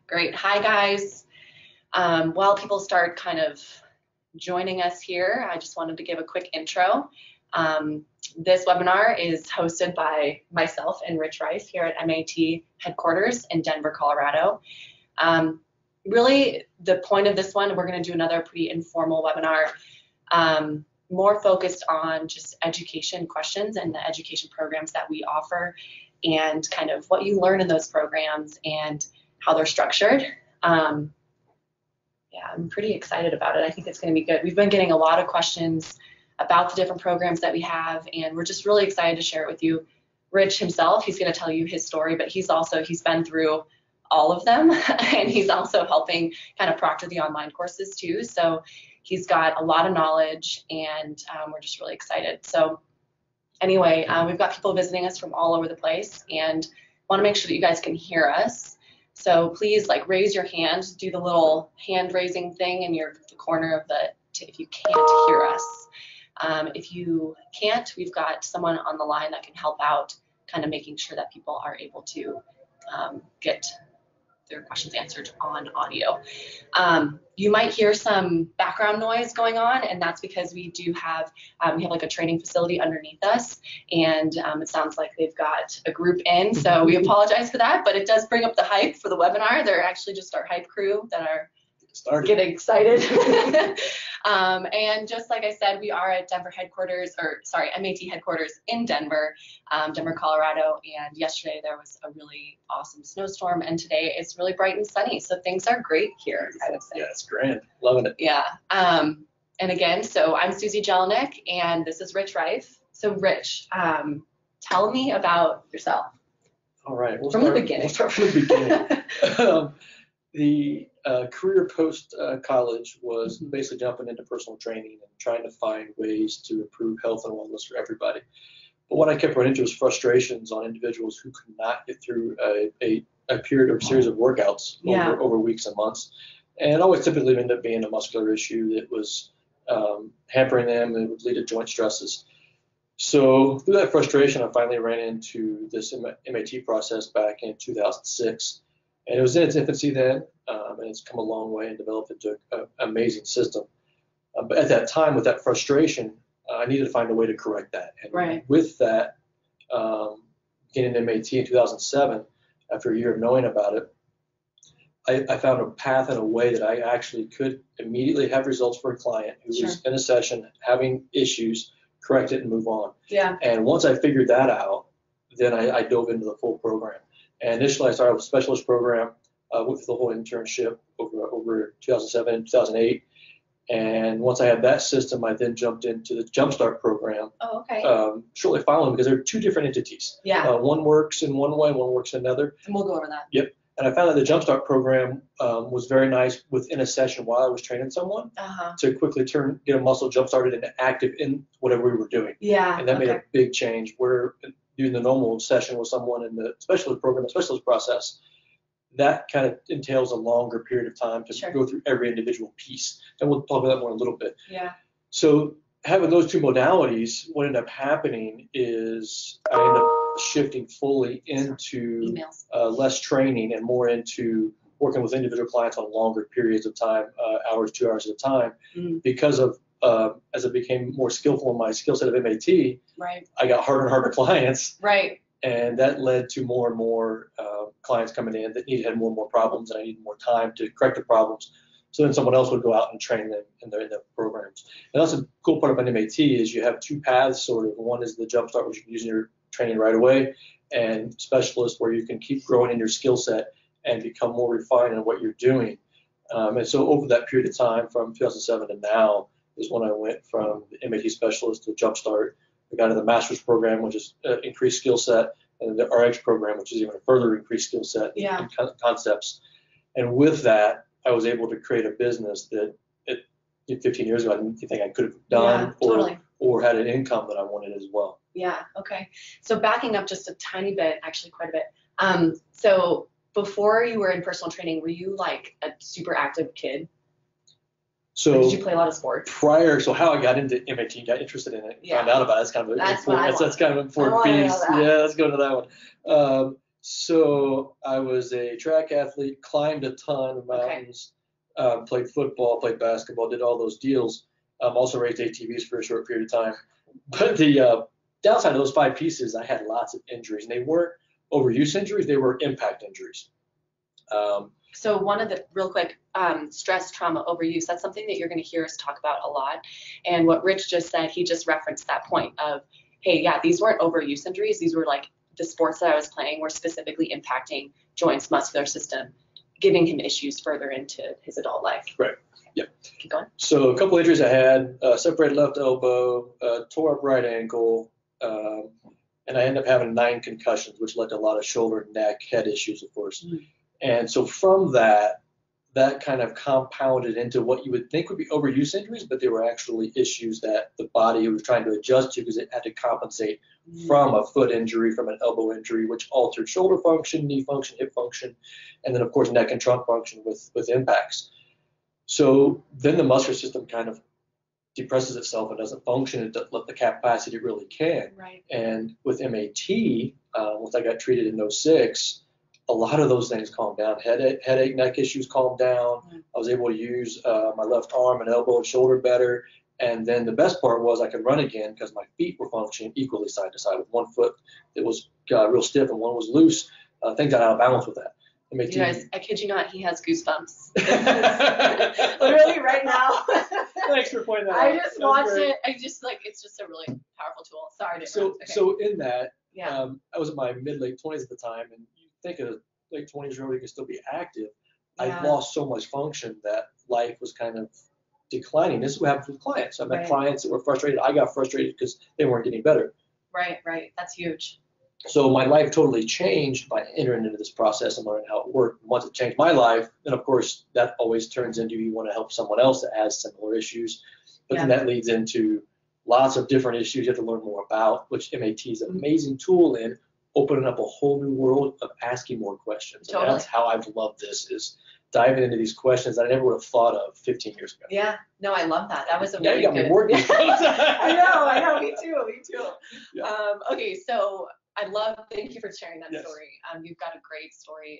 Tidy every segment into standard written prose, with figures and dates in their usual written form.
Great. Hi, guys. While people start kind of joining us here, I just wanted to give a quick intro. This webinar is hosted by myself and Rife here at MAT headquarters in Denver, Colorado. Really, the point of this one, we're going to do another pretty informal webinar, more focused on just education questions and the education programs that we offer and kind of what you learn in those programs and how they're structured. Yeah, I'm pretty excited about it. I think it's going to be good. We've been getting a lot of questions about the different programs that we have, and we're just really excited to share it with you. Rich himself, he's going to tell you his story, but he's been through all of them, and he's also helping kind of proctor the online courses too. So he's got a lot of knowledge, and we're just really excited. So anyway, we've got people visiting us from all over the place, and want to make sure that you guys can hear us. So please, like, raise your hand, do the little hand raising thing in the corner of if you can't hear us. If you can't, we've got someone on the line that can help out, kind of making sure that people are able to get their questions answered on audio. You might hear some background noise going on, and that's because we do have like a training facility underneath us, and it sounds like they've got a group in, so we apologize for that, but it does bring up the hype for the webinar. They're actually just our hype crew that are getting excited. And just like I said, we are at MAT headquarters in Denver, Denver, Colorado, and yesterday there was a really awesome snowstorm, and today it's really bright and sunny, so things are great here, I would say. Yeah, it's grand. Loving it. Yeah. And again, so I'm Susie Jelinek, and this is Rife. So Rich, tell me about yourself. All right. From the beginning. We'll start from the beginning. The career post-college was basically jumping into personal training and trying to find ways to improve health and wellness for everybody. But what I kept running into was frustrations on individuals who could not get through a period or series of workouts over weeks and months. And it always typically ended up being a muscular issue that was hampering them and would lead to joint stresses. So through that frustration, I finally ran into this MAT process back in 2006. And it was in its infancy then, and it's come a long way and developed into an amazing system. But at that time, with that frustration, I needed to find a way to correct that. And with that, getting an MAT in 2007, after a year of knowing about it, I found a path and a way that I actually could immediately have results for a client who was in a session having issues, correct it and move on. Yeah. And once I figured that out, then I dove into the full program. And initially, I started with a specialist program with the whole internship over 2007 and 2008. And once I had that system, I then jumped into the Jumpstart program. Oh, okay. Shortly following, because they're two different entities. Yeah. One works in one way, one works in another. And we'll go over that. Yep. And I found that the Jumpstart program was very nice within a session while I was training someone to quickly get a muscle jump-started and active in whatever we were doing. Yeah. And that made a big change. Where doing the normal session with someone in the specialist program, the specialist process, that kind of entails a longer period of time to go through every individual piece. And we'll talk about that more in a little bit. Yeah. So having those two modalities, what ended up happening is I ended up shifting fully into less training and more into working with individual clients on longer periods of time, hours, 2 hours at a time, because of as it became more skillful in my skill set of MAT, I got harder and harder clients. Right. And that led to more and more clients coming in that had more and more problems, and I needed more time to correct the problems. So then someone else would go out and train them in their programs. And that's a cool part about MAT is you have two paths, sort of. One is the Jumpstart, which you can use in your training right away, and Specialist, where you can keep growing in your skill set and become more refined in what you're doing. And so over that period of time, from 2007 to now, is when I went from the MAT Specialist to Jumpstart. I got into the Master's program, which is increased skill set, and the RX program, which is even a further increased skill set and concepts. And with that, I was able to create a business that 15 years ago I didn't think I could have done or had an income that I wanted as well. Yeah, okay. So backing up just a tiny bit, actually quite a bit. So before you were in personal training, were you like a super active kid? So did you play a lot of sports? So how I got into MAT, got interested in it, found out about it. That's kind of an important piece. Yeah, let's go into that one. So I was a track athlete, climbed a ton of mountains, played football, played basketball, did all those deals. Also raced ATVs for a short period of time. But the downside of those 5 pieces, I had lots of injuries, and they weren't overuse injuries, they were impact injuries. So one of the, real quick, stress, trauma, overuse, that's something that you're going to hear us talk about a lot. And what Rich just said, he just referenced that point of, hey, yeah, these weren't overuse injuries. These were like the sports that I was playing were specifically impacting joints, muscular system, giving him issues further into his adult life. Right. Yeah. Keep going. So a couple injuries I had, separated left elbow, tore up right ankle, and I ended up having 9 concussions, which led to a lot of shoulder, neck, head issues, of course. Mm-hmm. And so from that kind of compounded into what you would think would be overuse injuries, but they were actually issues that the body was trying to adjust to because it had to compensate from a foot injury, from an elbow injury, which altered shoulder function, knee function, hip function, and then, of course, neck and trunk function with impacts. So then the muscular system kind of depresses itself and doesn't function at the capacity it really can. Right. And with MAT, once I got treated in 06, a lot of those things calmed down. Headache, neck issues calmed down. I was able to use my left arm and elbow and shoulder better. And then the best part was I could run again because my feet were functioning equally side to side, with one foot that was real stiff and one was loose. Things got out of balance with that. You guys, I kid you not, he has goosebumps. Literally right now. Thanks for pointing that out. I just watched it. I just it's just a really powerful tool. Sorry to interrupt. Okay. So in that, I was in my mid-late 20s at the time, and you think a late 20s-year-old you can still be active. I lost so much function that life was kind of declining. This is what happens with clients. I met clients that were frustrated. I got frustrated because they weren't getting better. Right. That's huge. So my life totally changed by entering into this process and learning how it worked. Once it changed my life, then of course that always turns into you want to help someone else that has similar issues. But then that leads into lots of different issues you have to learn more about, which MAT is an amazing tool in opening up a whole new world of asking more questions. Totally. And that's how I've loved this, is diving into these questions that I never would have thought of 15 years ago. Yeah, no, I love that. That was a really you got good. Me working. I know, me too. Yeah. Okay, so thank you for sharing that story. You've got a great story,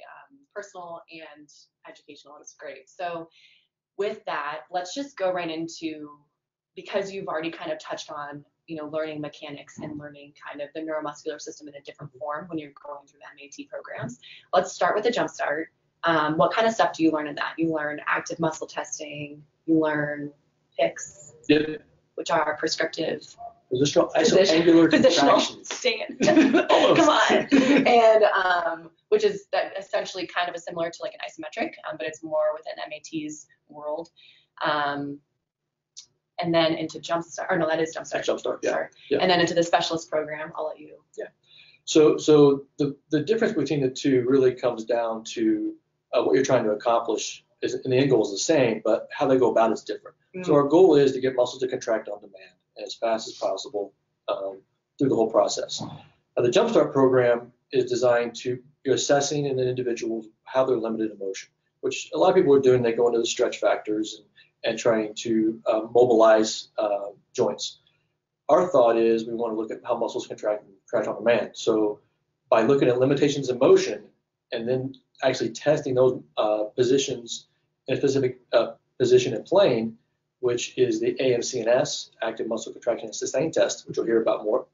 personal and educational. It's great. So with that, let's just go right into, because you've already kind of touched on, learning mechanics and learning kind of the neuromuscular system in a different form when you're going through the MAT programs. Let's start with the Jumpstart. What kind of stuff do you learn in that? You learn active muscle testing. You learn PICs, which are prescriptive. Positional isoangular contractions. Stand. Come on. And which is that essentially kind of similar to like an isometric, but it's more within MAT's world. And then into Jumpstart, or no, that is Jumpstart. Jumpstart, yeah. And then into the specialist program, I'll let you. Yeah. So the difference between the two really comes down to what you're trying to accomplish. And the end goal is the same, but how they go about it is different. So our goal is to get muscles to contract on demand as fast as possible through the whole process. Now, the Jumpstart program is designed to, you're assessing in an individual how they're limited in motion, which a lot of people are doing. They go into the stretch factors and trying to mobilize joints. Our thought is we want to look at how muscles contract on demand. So by looking at limitations in motion and then actually testing those positions in a specific position and plane, which is the AMCNS, active muscle contraction and sustain test, which we'll hear about more.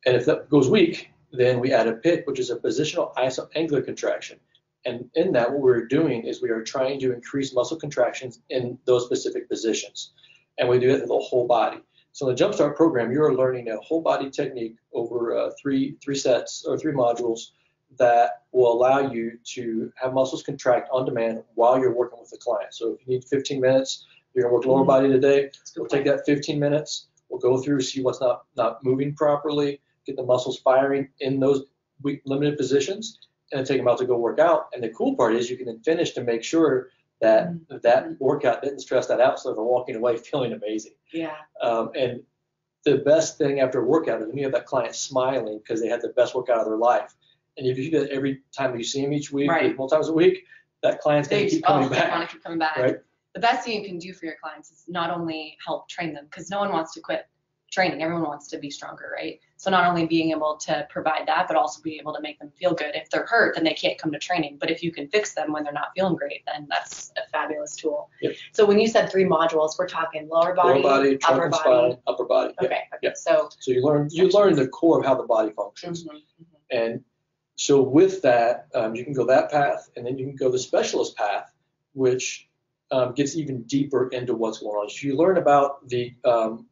And if that goes weak, then we add a PIC, which is a positional isoangular contraction. And in that, what we're doing is we are trying to increase muscle contractions in those specific positions. And we do it for the whole body. So in the Jumpstart program, you're learning a whole body technique over three sets or 3 modules that will allow you to have muscles contract on demand while you're working with the client. So if you need 15 minutes, you're gonna work lower body today, we'll take that 15 minutes, we'll go through, see what's not moving properly, get the muscles firing in those weak limited positions, and then take them out to go work out. And the cool part is you can then finish to make sure that that workout didn't stress that out, so they're walking away feeling amazing. Yeah. And the best thing after a workout is when you have that client smiling because they had the best workout of their life. And if you do that every time you see them each week, multiple times a week, that client's going to keep coming back. They want to keep coming back. Right? The best thing you can do for your clients is not only help train them, because no one wants to quit training. Everyone wants to be stronger, right? So not only being able to provide that, but also be able to make them feel good. If they're hurt, then they can't come to training. But if you can fix them when they're not feeling great, then that's a fabulous tool. Yep. So when you said 3 modules, we're talking lower body, trunk upper and body. spine, upper body. Okay. Yeah. So you learn the core of how the body functions. And so with that, you can go that path, and then you can go the specialist path, which gets even deeper into what's going on. So you learn about the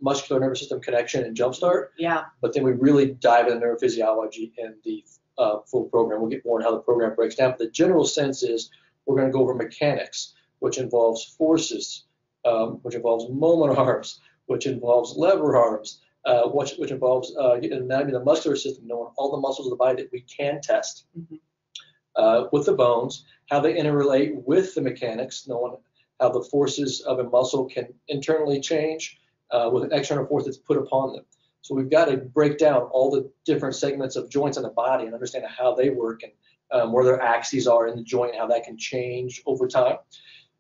muscular nervous system connection and jumpstart. Yeah. But then we really dive into neurophysiology and the full program. We'll get more on how the program breaks down. But the general sense is we're going to go over mechanics, which involves forces, which involves moment arms, which involves lever arms, which involves getting an anatomy of the muscular system, knowing all the muscles of the body that we can test, with the bones, how they interrelate with the mechanics, knowing how the forces of a muscle can internally change with an external force that's put upon them. So we've got to break down all the different segments of joints in the body and understand how they work and where their axes are in the joint, how that can change over time.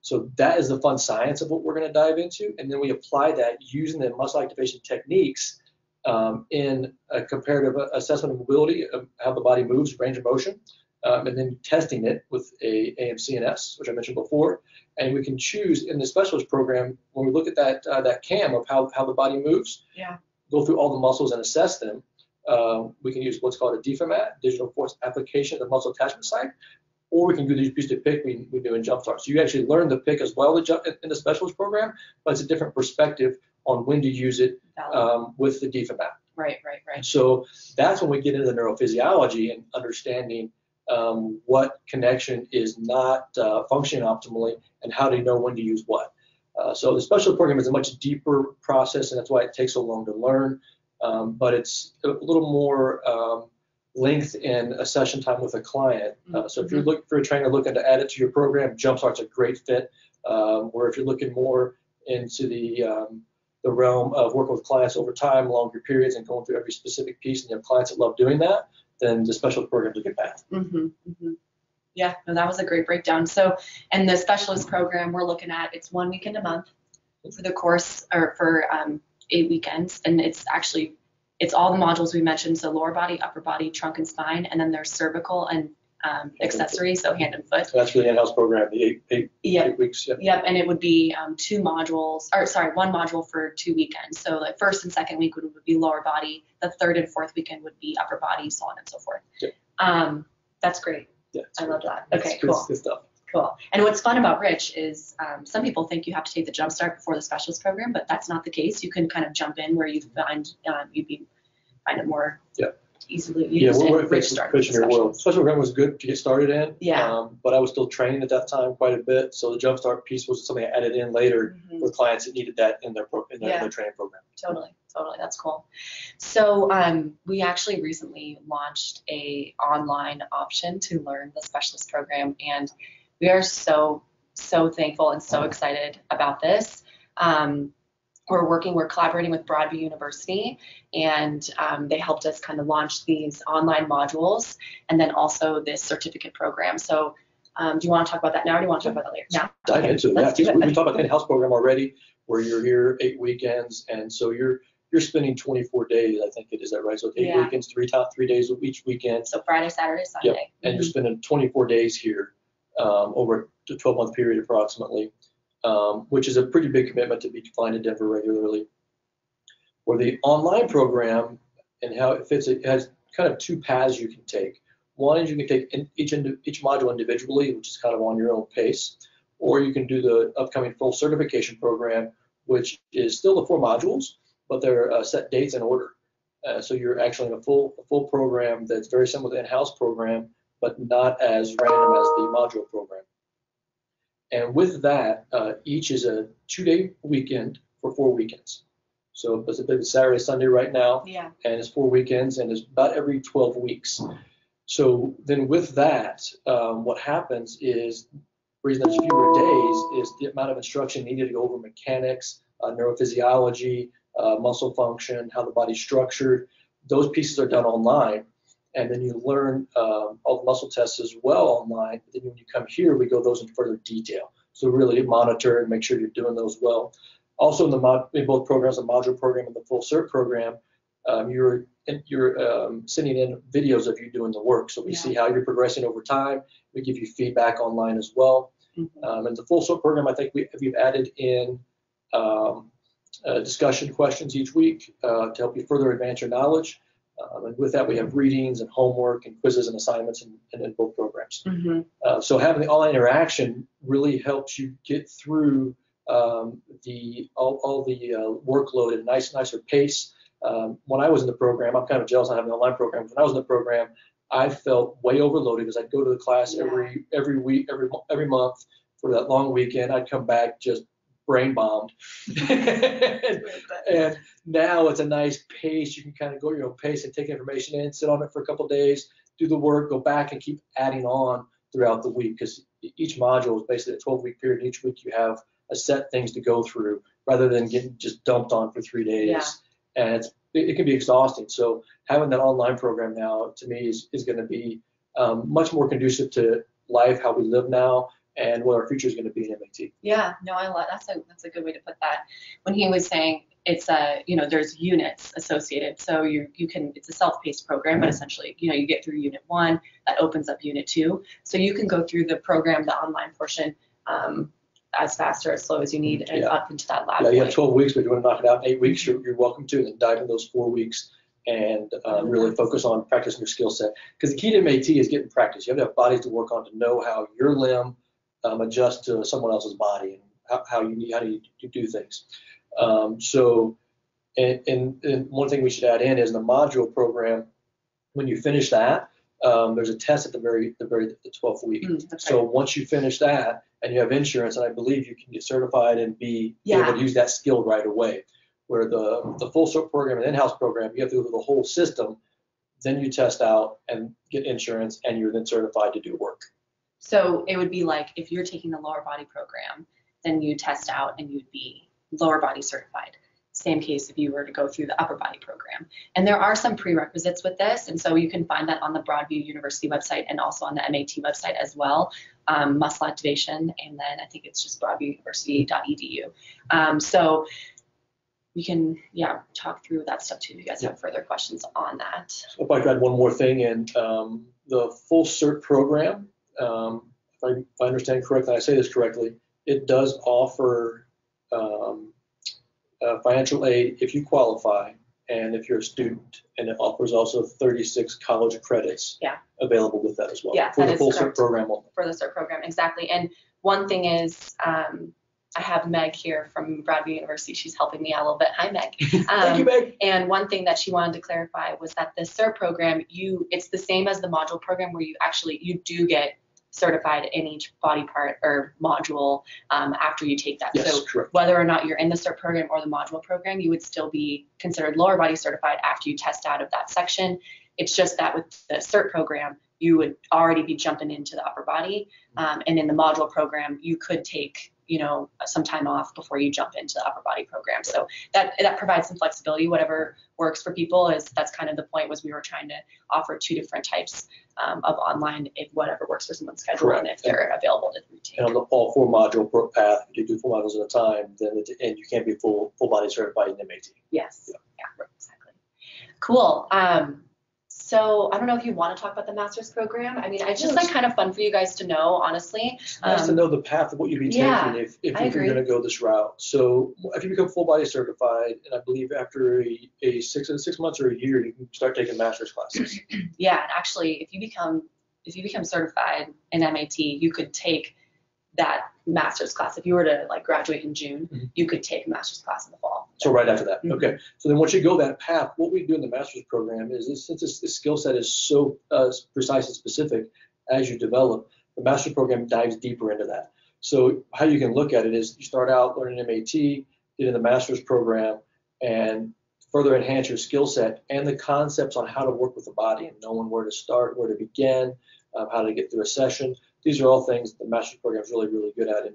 So that is the fun science of what we're going to dive into. And then we apply that using the muscle activation techniques in a comparative assessment of mobility, of how the body moves, range of motion, and then testing it with a AMCNS, which I mentioned before. And we can choose in the specialist program, when we look at that CAM of how the body moves, go through all the muscles and assess them. We can use what's called a DFMAT, digital force application at the muscle attachment site, or we can use the pick we do in Jumpstart. So you actually learn the pick as well in the specialist program, but it's a different perspective on when to use it with the DFMAT. Right. So that's when we get into the neurophysiology and understanding what connection is not functioning optimally and how to know when to use what. So the specialist program is a much deeper process, and that's why it takes so long to learn. But it's a little more length in a session time with a client. So if you're looking for a trainer looking to add it to your program, Jumpstart's a great fit. Or if you're looking more into the realm of working with clients over time, longer periods, and going through every specific piece, and you have clients that love doing that, then the specialist program's a good path. Yeah, no, that was a great breakdown. So, and the specialist program we're looking at, it's 1 weekend a month for the course, or for 8 weekends, and it's all the modules we mentioned. So lower body, upper body, trunk and spine, and then there's cervical and accessories, so hand and foot. So that's for the in-house program, the eight weeks. Yep, and it would be 1 module for 2 weekends. So the first and second week would be lower body, the third and fourth weekend would be upper body, so on and so forth. That's great. Yeah, I love that. That's Okay, good, cool. Good stuff. Cool. And what's fun about Rich is some people think you have to take the Jumpstart before the specialist program, but that's not the case. You can kind of jump in where you find it more easily used. We're pushing your world. Special program was good to get started in. But I was still training at that time quite a bit, so the Jumpstart piece was something I added in later with clients that needed that in their training program. Totally. That's cool. So we actually recently launched a online option to learn the specialist program, and we are so thankful and so excited about this. We're collaborating with Broadview University, and they helped us kind of launch these online modules and then also this certificate program. So do you want to talk about that now, or do you want to talk about that later? Now? Dive into it. We talked about the in-house program already, where you're here 8 weekends, and so you're spending 24 days, I think it is, that right? So 8 weekends, 3 days each weekend. So Friday, Saturday, Sunday. And you're spending 24 days here over a 12-month period approximately, which is a pretty big commitment to be flying to Denver regularly. Where the online program and how it fits, it has kind of 2 paths you can take. One is you can take each module individually, which is kind of on your own pace, or you can do the upcoming full certification program, which is still the 4 modules, but they're set dates and order. So you're actually in a full program that's very similar to the in-house program, but not as random as the module program. And with that, each is a 2-day weekend for 4 weekends. So it's a bit of Saturday, Sunday right now, and it's 4 weekends, and it's about every 12 weeks. So then with that, what happens is, the reason there's fewer days is the amount of instruction needed to go over mechanics, neurophysiology, muscle function, how the body's structured. Those pieces are done online, and then you learn all the muscle tests as well online. But then when you come here, we go those in further detail. So really monitor and make sure you're doing those well. Also in both programs, the module program and the full cert program, you're sending in videos of you doing the work. So we see how you're progressing over time. We give you feedback online as well. And the full cert program, I think we've added in discussion questions each week to help you further advance your knowledge. And with that, we have readings and homework and quizzes and assignments in both programs. So having the online interaction really helps you get through all the workload at a nicer pace. When I was in the program, I'm kind of jealous I have an online program. When I was in the program, I felt way overloaded because I'd go to the class every week, every month for that long weekend. I'd come back just brain bombed. And now it's a nice pace. You can kind of go your own pace and take information in, sit on it for a couple of days, do the work, go back and keep adding on throughout the week, because each module is basically a 12-week period. Each week you have a set things to go through rather than getting just dumped on for 3 days. And it can be exhausting. So having that online program now, to me, is going to be much more conducive to life, how we live now, and what our future is going to be in MAT. Yeah, no, I love that's a good way to put that. When he was saying it's there's units associated, so you can, it's a self-paced program, but essentially you get through unit 1, that opens up unit 2, so you can go through the program, the online portion, as fast or as slow as you need, and up into that lab. Yeah, you have 12 weeks, but if you want to knock it out in 8 weeks, you're welcome to, and then dive in those 4 weeks and really focus on practicing your skill set. Because the key to MAT is getting practice. You have to have bodies to work on to know how your limb adjusts to someone else's body and how you do things. So one thing we should add in is the module program. When you finish that, there's a test at the 12th week. So once you finish that and you have insurance, and I believe you can get certified and be able to use that skill right away. Where the full cert program and in-house program, you have to go through the whole system, then you test out and get insurance, and you're then certified to do work. So it would be like if you're taking the lower body program, then you test out and you'd be lower body certified. Same case if you were to go through the upper body program. And there are some prerequisites with this, and so you can find that on the Broadview University website and also on the MAT website as well, muscle activation, and then I think it's just broadviewuniversity.edu. So we can talk through that stuff too if you guys have further questions on that. So if I could add one more thing in, the full cert program, if I understand correctly, I say this correctly, it does offer financial aid if you qualify and if you're a student, and it offers also 36 college credits available with that as well. For the full cert program only. For the cert program, exactly. And one thing is, I have Meg here from Broadview University. She's helping me out a little bit. Hi, Meg. Thank you, Meg. And one thing that she wanted to clarify was that the cert program, it's the same as the module program, where you do get certified in each body part or module after you take that. Yes, so correct. Whether or not you're in the cert program or the module program, you would still be considered lower body certified after you test out of that section. It's just that with the cert program, you would already be jumping into the upper body. And in the module program, you could take some time off before you jump into the upper body program. So that provides some flexibility. Whatever works for people that's kind of the point, was we were trying to offer 2 different types of online, if whatever works for someone's schedule. Correct. And if they're available to retake. And on the all 4 module path, if you do 4 modules at a time, then at the end you can't be full body certified in MAT. Yes. Yeah, exactly. Cool. So I don't know if you want to talk about the master's program. I mean, it's just kind of fun for you guys to know, honestly. It's nice to know the path of what you'd be taking if you're going to go this route. So if you become full body certified, and I believe after a 6 months or a year, you can start taking master's classes. Yeah, and actually, if you become certified in MAT, you could take that master's class. If you were to graduate in June, you could take a master's class in the fall. So right after that. Okay. So then once you go that path, what we do in the master's program is, since this skill set is so precise and specific as you develop, the master's program dives deeper into that. So how you can look at it is you start out learning MAT, get in the master's program, and further enhance your skill set and the concepts on how to work with the body and knowing where to start, where to begin, how to get through a session. These are all things the master's program is really, really good at in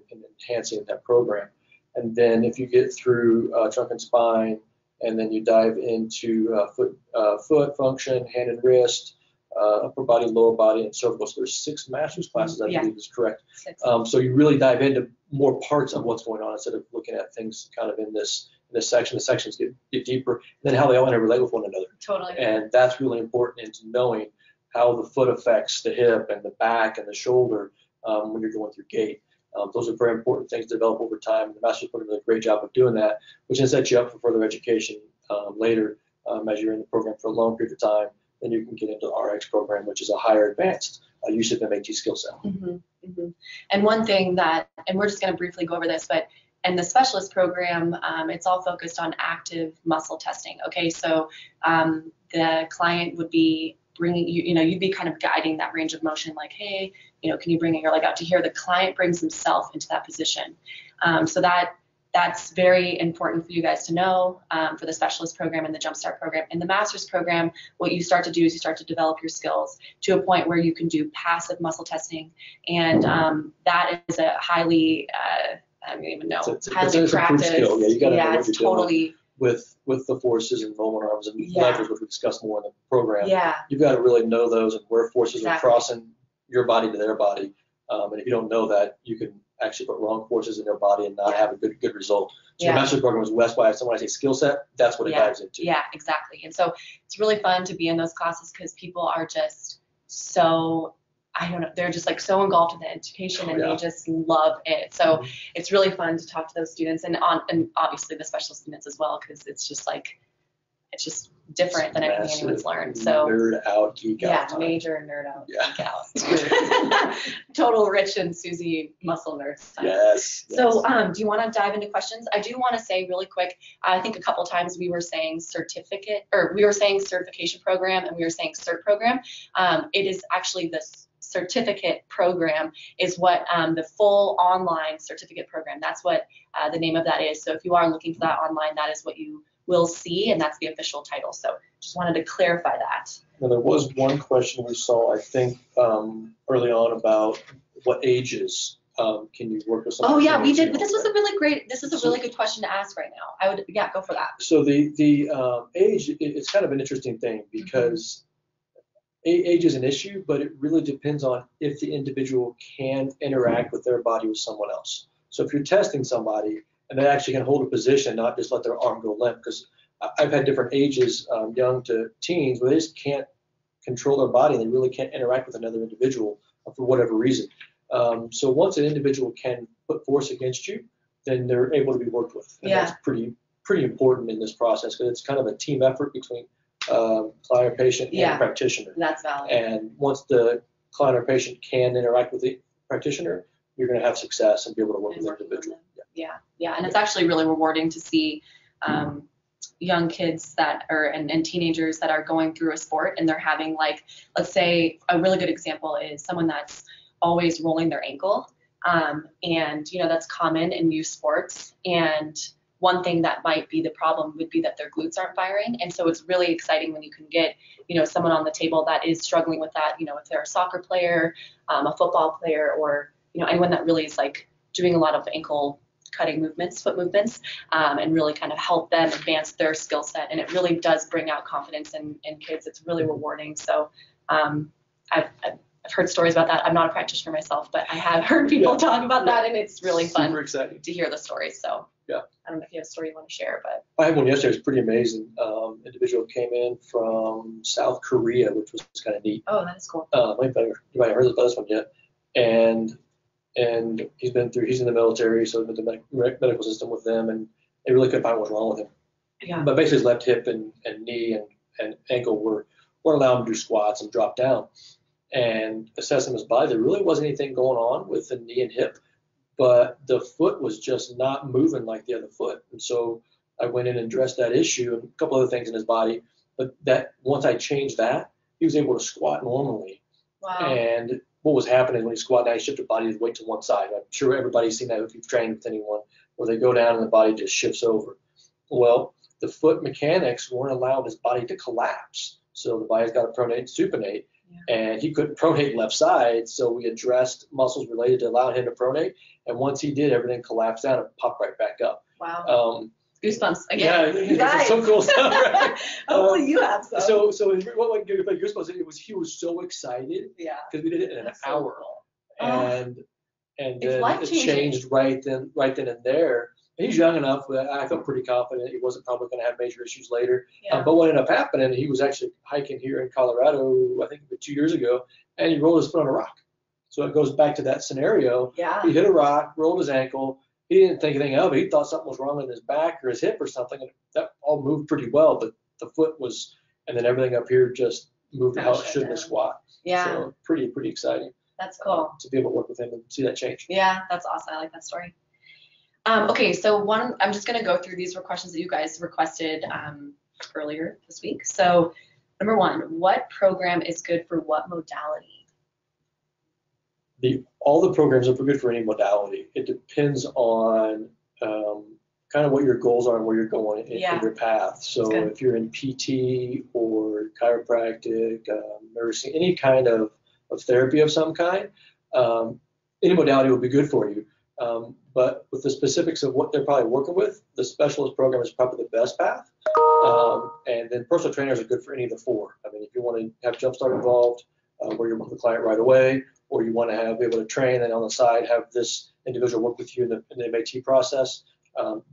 enhancing that program. And then if you get through trunk and spine, and then you dive into foot function, hand and wrist, upper body, lower body, and cervical. So there's 6 master's classes, I believe is correct. 6. So you really dive into more parts of what's going on instead of looking at things kind of in this section. The sections get deeper, and then how they all interrelate with one another. Totally. And that's really important into knowing how the foot affects the hip and the back and the shoulder when you're going through gait. Those are very important things to develop over time. The master's program does a great job of doing that, which then sets you up for further education later as you're in the program for a long period of time. Then you can get into the RX program, which is a higher advanced use of MAT skill set. And one thing that, and we're just going to briefly go over this, but in the specialist program, it's all focused on active muscle testing. Okay, so the client would be bringing you, you'd be kind of guiding that range of motion, like, hey, can you bring your leg out to here? The client brings himself into that position. So that's very important for you guys to know for the specialist program and the Jumpstart program. In the master's program, what you start to do is you start to develop your skills to a point where you can do passive muscle testing. And that is a highly, I don't even know, highly practiced. Skill. Yeah, you got to know what you're totally doing with the forces and moment arms and levers, which we discussed more in the program. Yeah. You've got to really know those and where forces are crossing your body to their body. And if you don't know that, you can actually put wrong forces in their body and not have a good result. So the master's program is West by someone I say skill set, that's what it dives into. Yeah, exactly. And so it's really fun to be in those classes because people are just so, I don't know, they're just like so engulfed in the education and they just love it. So it's really fun to talk to those students and obviously the special students as well, because it's just like, it's just different than anything anyone's learned. So nerd out, geek out. Yeah, major nerd out, geek out. Total Rich and Susie muscle nerds time. Yes. So do you want to dive into questions? I do want to say really quick, I think a couple times we were saying certification program and we were saying cert program. It is actually the certificate program is what the full online certificate program, that's what the name of that is. So if you are looking for that online, that is what you will see, and that's the official title. So just wanted to clarify that. Now, there was one question we saw, I think, early on about what ages can you work with someone? Oh yeah, we did. This was a really good question to ask right now. I would, go for that. So the age, it's kind of an interesting thing because age is an issue, but it really depends on if the individual can interact with their body with someone else. So if you're testing somebody and they actually can hold a position, not just let their arm go limp, because I've had different ages, young to teens, where they just can't control their body and they really can't interact with another individual for whatever reason. So once an individual can put force against you, then they're able to be worked with. And that's pretty important in this process because it's kind of a team effort between client or patient and practitioner. That's valid. And once the client or patient can interact with the practitioner, you're going to have success and be able to work with the individual. Yeah, and it's actually really rewarding to see young kids and teenagers that are going through a sport and they're having, like, let's say a really good example is someone that's always rolling their ankle, and that's common in youth sports. And one thing that might be the problem would be that their glutes aren't firing, and so it's really exciting when you can get someone on the table that is struggling with that. If they're a soccer player, a football player, or anyone that really is like doing a lot of ankle cutting movements, foot movements, and really kind of help them advance their skill set. And it really does bring out confidence in kids. It's really rewarding. So I've heard stories about that. I'm not a practitioner myself, but I have heard people talk about that, and it's really fun to hear the stories. So I don't know if you have a story you want to share, but I had one yesterday. It was pretty amazing. Individual came in from South Korea, which was kind of neat. Oh, that is cool. You might have heard about this one yet. And he's in the military, so the medical system with them, and they really couldn't find what was wrong with him. Yeah. But basically his left hip and knee and ankle weren't allowing him to do squats and drop down. And assessing his body, there really wasn't anything going on with the knee and hip, but the foot was just not moving like the other foot. And so I went in and addressed that issue and a couple other things in his body. But that once I changed that, he was able to squat normally. Wow. And what was happening when he squatted, now he shifted his weight to one side. I'm sure everybody's seen that if you've trained with anyone, where they go down and the body just shifts over. Well, the foot mechanics weren't allowing his body to collapse. So the body's got to pronate and supinate, and he couldn't pronate left side. So we addressed muscles related to allowing him to pronate. And once he did, everything collapsed down and popped right back up. Wow. Goosebumps again. Yeah, You guys. some cool stuff. Right? Hopefully you have some. So what gave me goosebumps? He was so excited. Yeah. Because we did it in an hour, So cool. and It's then it changed right then and there. And he's young enough that I felt pretty confident he wasn't probably going to have major issues later. Yeah. But what ended up happening, he was actually hiking here in Colorado, I think 2 years ago, and he rolled his foot on a rock. So it goes back to that scenario. Yeah. He hit a rock, rolled his ankle. He didn't think anything of it. He thought something was wrong with his back or his hip or something, and that all moved pretty well. But the foot was, and then everything up here just moved how it should in the squat. Yeah. So pretty exciting. That's cool. To be able to work with him and see that change. Yeah, that's awesome. I like that story. Okay, so I'm just going to go through these questions that you guys requested earlier this week. So number one, what program is good for what modality? All the programs are good for any modality. It depends on kind of what your goals are and where you're going in your path. So if you're in PT or chiropractic, nursing, any kind of therapy of some kind, any modality will be good for you. But with the specifics of what they're probably working with, the specialist program is probably the best path. And then personal trainers are good for any of the four. I mean, if you want to have Jumpstart involved, where you're with the client right away, or you want to be able to train and on the side have this individual work with you in the MAT process,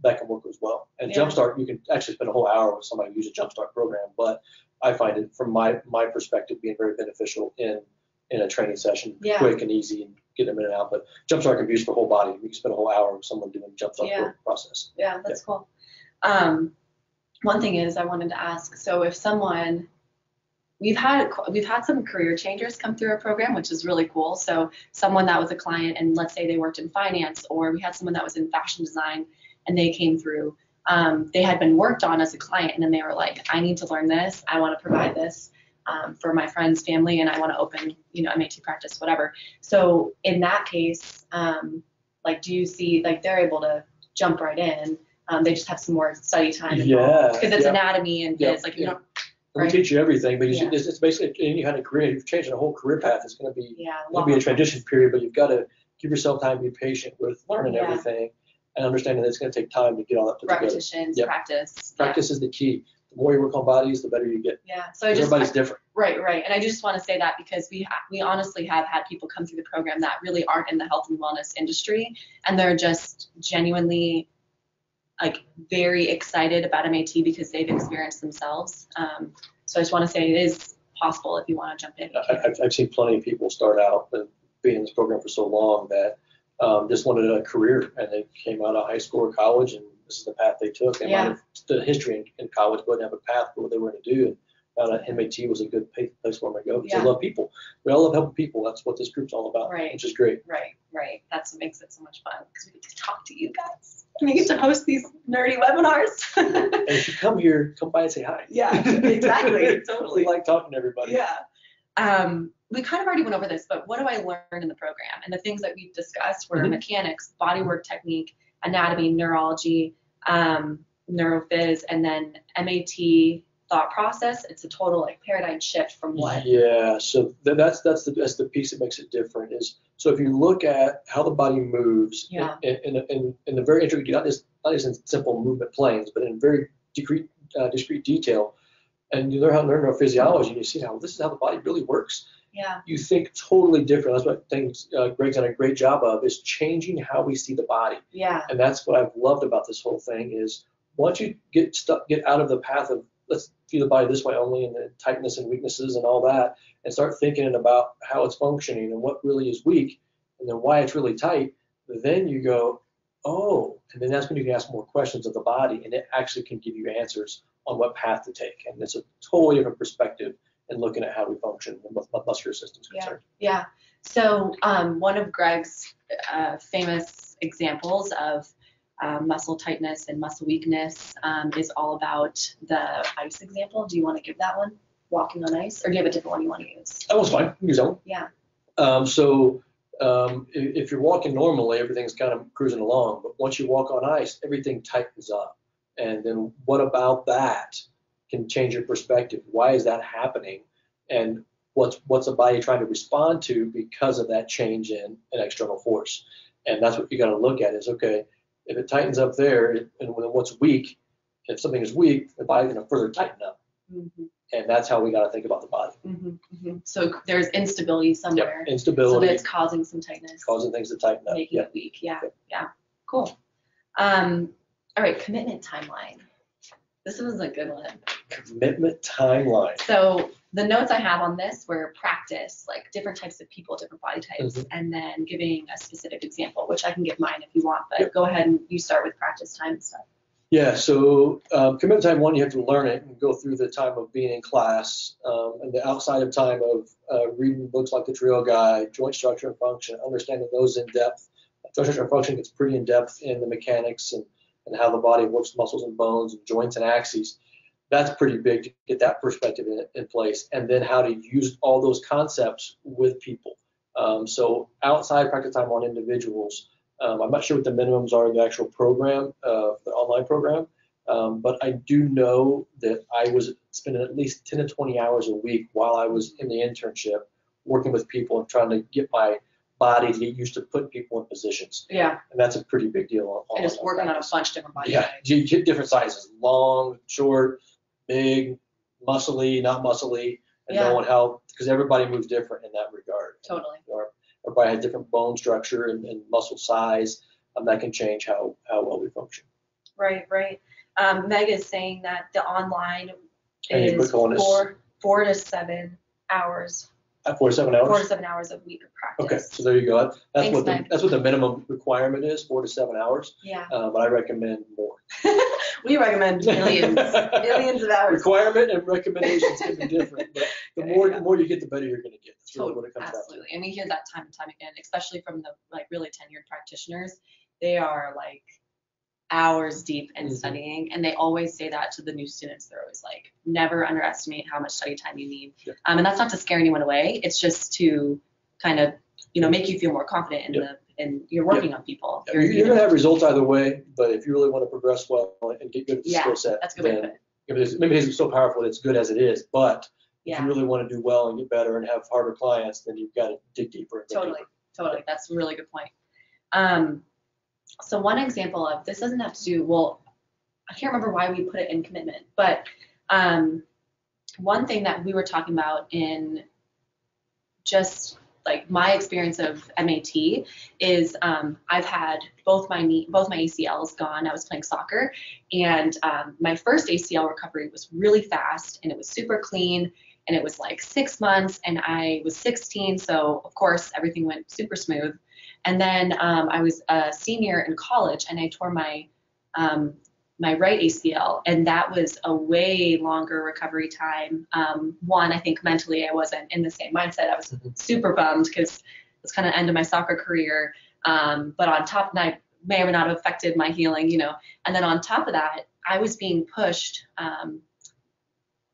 that can work as well. And Jumpstart, you can actually spend a whole hour with somebody who uses a Jumpstart program, but I find it, from my perspective, being very beneficial in a training session, quick and easy, and get them in and out. But Jumpstart can be used for whole body. You can spend a whole hour with someone doing the Jumpstart process. Yeah, that's cool. One thing is I wanted to ask, so if someone, we've had some career changers come through our program, which is really cool. So someone that was a client, and let's say they worked in finance, or we had someone that was in fashion design, and they came through. They had been worked on as a client, and then they were like, I need to learn this. I want to provide this for my friend's family, and I want to open, MAT practice, whatever. So in that case, do you see, they're able to jump right in? They just have some more study time involved because it's anatomy and biz. You don't. We teach you everything, but it's basically any kind of career. If you're changing a whole career path, it's going to be a transition period, but you've got to give yourself time to be patient with learning everything and understanding that it's going to take time to get all that put together. Repetitions, practice. Practice is the key. The more you work on bodies, the better you get. Yeah. So everybody's different. Right. And I just want to say that because we honestly have had people come through the program that really aren't in the health and wellness industry, and they're just genuinely very excited about MAT because they've experienced themselves. So I just want to say it is possible if you want to jump in. I've seen plenty of people start out being in this program for so long that just wanted a career, and they came out of high school or college, and this is the path they took. They might have studied history in college, but didn't have a path for what they were going to do. And found out MAT was a good place for them to go because they love people. We all love helping people. That's what this group's all about, which is great. Right. That's what makes it so much fun because we get to talk to you guys. And we get to host these nerdy webinars. And if you come here, come by and say hi. Yeah, exactly. Totally. We like talking to everybody. Yeah. We kind of already went over this, but what do I learn in the program? And the things that we've discussed were mechanics, bodywork technique, anatomy, neurology, neurophys, and then MAT thought process. It's a total paradigm shift from what? Yeah, so that's the piece that makes it different. Is so if you look at how the body moves in the very intricate, not just in simple movement planes, but in very discrete detail, and you learn how to learn neurophysiology, and you see how this is how the body really works. Yeah. You think totally different. That's what things Greg's done a great job of, is changing how we see the body. Yeah. And that's what I've loved about this whole thing is once you get out of the path of let's view the body this way only, and the tightness and weaknesses and all that, and start thinking about how it's functioning and what really is weak, and then why it's really tight. Then you go, oh, and then that's when you can ask more questions of the body, and it actually can give you answers on what path to take. And it's a totally different perspective in looking at how we function and what muscular system's concerned. Yeah. So one of Greg's famous examples of muscle tightness and muscle weakness is all about the ice example. Do you want to give that one? Walking on ice, or do you have a different one you want to use? That one's fine. You can use that one. Yeah. If you're walking normally, everything's kind of cruising along. But once you walk on ice, everything tightens up. And then what about that can change your perspective? Why is that happening? And what's the body trying to respond to because of that change in an external force? And that's what you got to look at is, okay, if it tightens up there and what's weak, If something is weak, the body's going to further tighten up. Mm-hmm. And that's how we got to think about the body. Mm-hmm. Mm-hmm. So there's instability somewhere. Yep. Instability. So that's causing some tightness. Causing things to tighten up. Making it weak. Yeah. Yep. Yeah. Cool. All right. Commitment timeline. This was a good one. Commitment timeline. So the notes I have on this were practice, like different types of people, different body types, Mm-hmm. and then giving a specific example, which I can give mine if you want, but Yep. go ahead and you start with practice time and stuff. Yeah, so commitment time, one, you have to learn it and go through the time of being in class, and the outside of time of reading books like the Drill Guide, Joint Structure and Function, understanding those in depth. Joint Structure and Function gets pretty in depth in the mechanics and how the body works, muscles and bones, and joints and axes. That's pretty big to get that perspective in place, and then how to use all those concepts with people. So outside practice time on individuals. I'm not sure what the minimums are in the actual program, the online program, but I do know that I was spending at least 10 to 20 hours a week while I was in the internship working with people and trying to get my body to get used to putting people in positions. Yeah. And that's a pretty big deal. And just working on a bunch of different body Yeah, types. you get different sizes, long, short, big, muscly, not muscly, and knowing how, because everybody moves different in that regard. Totally. Everybody has different bone structure and muscle size, that can change how well we function. Right. Meg is saying that the online Any is quick bonus? 4 to 7 hours. 4 to 7 hours? 4 to 7 hours a week of practice. Okay, so there you go. Thanks, Meg. That's what the minimum requirement is, 4 to 7 hours. Yeah. But I recommend more. We recommend millions of hours. Requirement and recommendations can be different, but the more you get, the better you're going to get. That's really what it comes Absolutely. And we hear that time and time again, especially from the like really tenured practitioners. They are like hours deep in Mm-hmm. studying, and they always say that to the new students. They're always like, never underestimate how much study time you need. Yep. And that's not to scare anyone away. It's just to kind of, make you feel more confident in you're working on people. You're going to have results either way, but if you really want to progress well and get good at the skill set, that's a good way to put it. Maybe it's so powerful that it's good as it is, but if Yeah. you really want to do well and get better and have harder clients, then you've got to dig deeper. And dig deeper. Totally. That's a really good point. So one example of this doesn't have to do, well, I can't remember why we put it in commitment, but one thing that we were talking about in just like my experience of MAT is I've had both my ACLs gone. I was playing soccer, and my first ACL recovery was really fast, and it was super clean, and it was like 6 months, and I was 16, so of course everything went super smooth. And then I was a senior in college, and I tore my my right ACL, and that was a way longer recovery time. One, I think mentally I wasn't in the same mindset. I was super bummed because it was kind of end of my soccer career. But on top of that, may or may not have affected my healing, And then on top of that, I was being pushed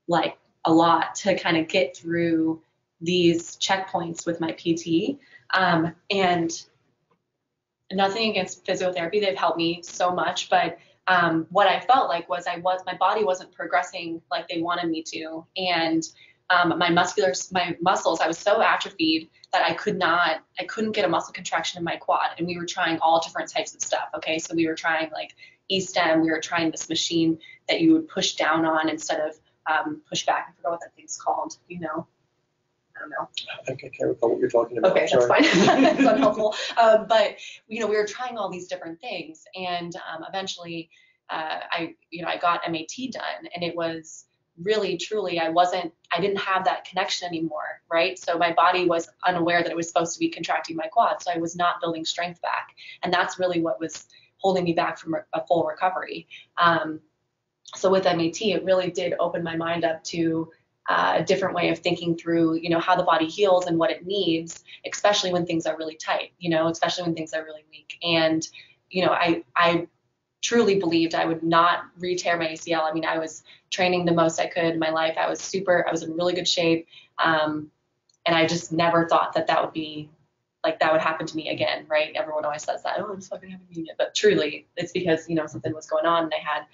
like a lot to kind of get through these checkpoints with my PT. And nothing against physiotherapy, they've helped me so much, but what I felt like was my body wasn't progressing like they wanted me to, and my muscles, I was so atrophied that I couldn't get a muscle contraction in my quad, and we were trying all different types of stuff. Okay, so we were trying like E-stem, we were trying this machine that you would push down on instead of push back. I forgot what that thing's called. I don't know. I can't recall what you're talking about. Okay, that's fine. It's unhelpful. But we were trying all these different things, and eventually, I got MAT done, and it was really, truly, I didn't have that connection anymore, right? So my body was unaware that it was supposed to be contracting my quad, so I was not building strength back, and that's really what was holding me back from a full recovery. So with MAT, it really did open my mind up to a different way of thinking through, how the body heals and what it needs, especially when things are really tight, especially when things are really weak. And, I truly believed I would not re-tear my ACL. I mean, I was training the most I could in my life. I was in really good shape. And I just never thought that would be like, that would happen to me again, right? Everyone always says that, oh, it's not going to happen to me again. But truly, it's because, something was going on, and I had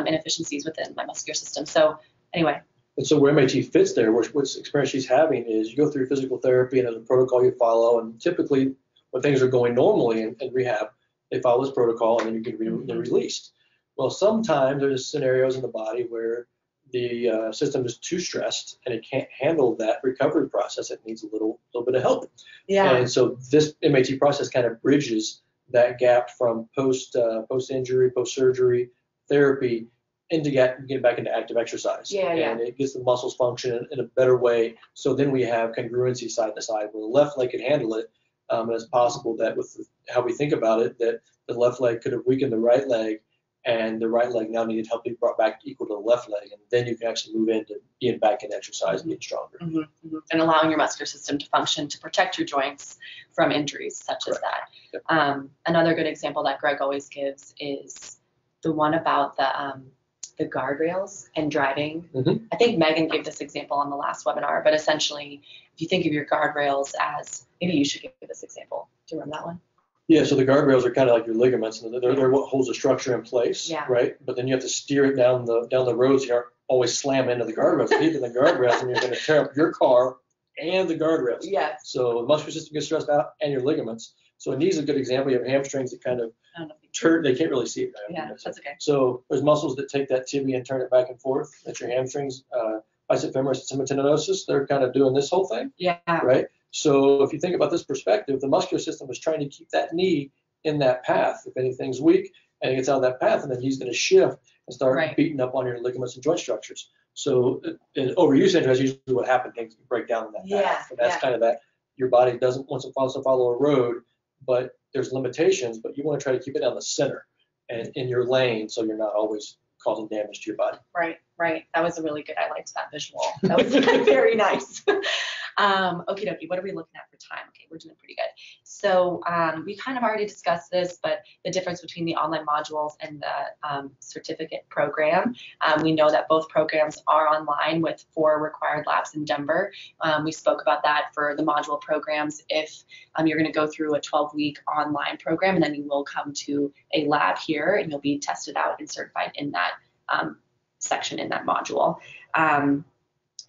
inefficiencies within my muscular system. So anyway. And so where MAT fits there, what experience she's having is you go through physical therapy and there's a protocol you follow, and typically when things are going normally in rehab, they follow this protocol and then you get released. Well, sometimes there's scenarios in the body where the system is too stressed and it can't handle that recovery process. It needs a little bit of help. Yeah. And so this MAT process kind of bridges that gap from post-injury, post-surgery therapy into getting back into active exercise. Yeah, yeah. And it gets the muscles function in a better way. So then we have congruency side to side where the left leg can handle it. And it's possible that with how we think about it, that the left leg could have weakened the right leg, and the right leg now needed help to be brought back equal to the left leg, and then you can actually move into being back in exercise and getting stronger. Mm-hmm, mm-hmm. And allowing your muscular system to function to protect your joints from injuries such as that. Yep. Another good example that Greg always gives is the one about the guardrails and driving. Mm-hmm. I think Megan gave this example on the last webinar, but essentially, if you think of your guardrails as, maybe you should give this example. Do you remember that one? Yeah, so the guardrails are kind of like your ligaments, and they're what holds the structure in place, yeah. right? But then you have to steer it down the roads. You aren't always slam into the guardrails. Keep in the guardrails, and you're going to tear up your car and the guardrails. Yes. So the muscular system gets stressed out, and your ligaments. So a knee is a good example. You have hamstrings that kind of turn. They can't really see it. Yeah, that's okay. So there's muscles that take that tibia and turn it back and forth. That's your hamstrings. Bicep femoris tendinosus. They're kind of doing this whole thing. Yeah. Right. So if you think about this perspective, the muscular system is trying to keep that knee in that path. If anything's weak and it gets out of that path, and then he's going to shift and start beating up on your ligaments and joint structures. So in overuse injury, that's usually what happens. Things break down in that path. And that's kind of that. Your body doesn't want to follow a road, but there's limitations, but you want to try to keep it down the center and in your lane, so you're not always causing damage to your body. Right. That was a really good, I liked that visual. That was very nice. Okie dokie, what are we looking at for time? Okay, we're doing pretty good. So we kind of already discussed this, but the difference between the online modules and the certificate program, we know that both programs are online with 4 required labs in Denver. We spoke about that for the module programs. If you're going to go through a 12-week online program, and then you will come to a lab here, and you'll be tested out and certified in that section in that module.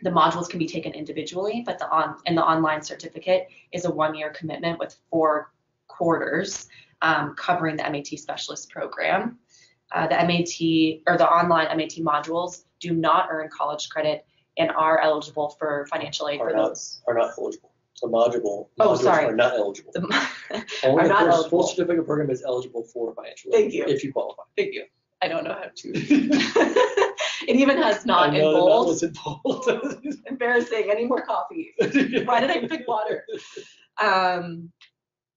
The modules can be taken individually, but the online certificate is a 1-year commitment with 4 quarters covering the MAT specialist program. The MAT or the online MAT modules do not earn college credit and are eligible for financial aid for those. Are not eligible. The modules are not eligible. Only the eligible. Full certificate program is eligible for financial aid. Thank you. If you qualify. Thank you. I don't know how to. It even has not in bold. It's in bold. Embarrassing. I need more coffee. Why did I pick water? And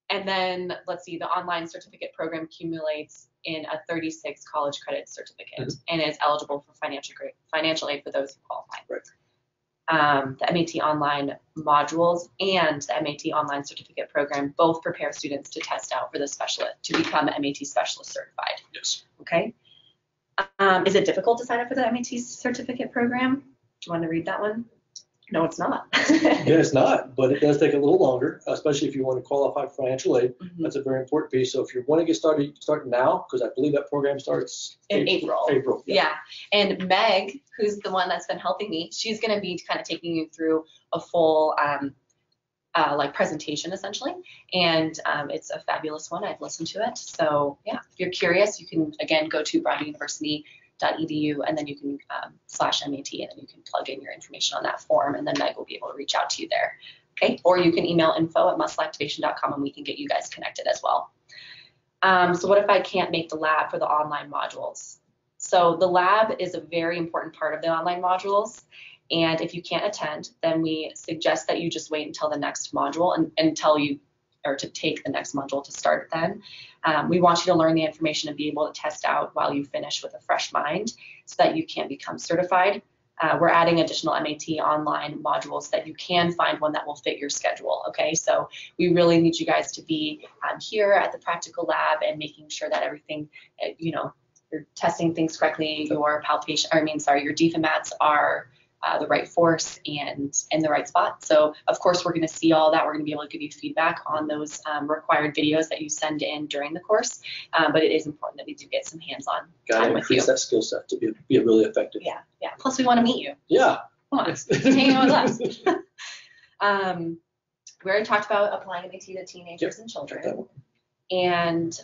then let's see, the online certificate program accumulates in a 36 college credit certificate and is eligible for financial aid for those who qualify. Right. The MAT online modules and the MAT online certificate program both prepare students to test out for the specialist to become MAT specialist certified. Yes. Okay. Is it difficult to sign up for the MAT certificate program? Do you want to read that one? No, it's not. Yeah, it's not, but it does take a little longer, especially if you want to qualify for financial aid. That's a very important piece. So if you want to get started, you can start now, because I believe that program starts in April. April. Yeah. And Meg, who's the one that's been helping me, she's going to be kind of taking you through a full like presentation essentially, and it's a fabulous one. I've listened to it. So yeah, if you're curious, you can again go to broadviewuniversity.edu, and then you can /MAT, and then you can plug in your information on that form, and then Meg will be able to reach out to you there. Okay, or you can email info@muscleactivation.com, and we can get you guys connected as well. So what if I can't make the lab for the online modules? So the lab is a very important part of the online modules. And if you can't attend, then we suggest that you just wait until the next module to take the next module to start then. We want you to learn the information and be able to test out while you finish with a fresh mind so that you can become certified. We're adding additional MAT online modules that you can find one that will fit your schedule. Okay, so we really need you guys to be here at the practical lab and making sure that everything, you're testing things correctly, your DFMATs are the right force and in the right spot. So of course we're going to see all that. We're going to be able to give you feedback on those required videos that you send in during the course. But it is important that we do get some hands-on time with you. Got to increase that skill set to be really effective. Yeah. Plus we want to meet you. Yeah. Come on, hang out with us. We already talked about applying MAT to teenagers and children. And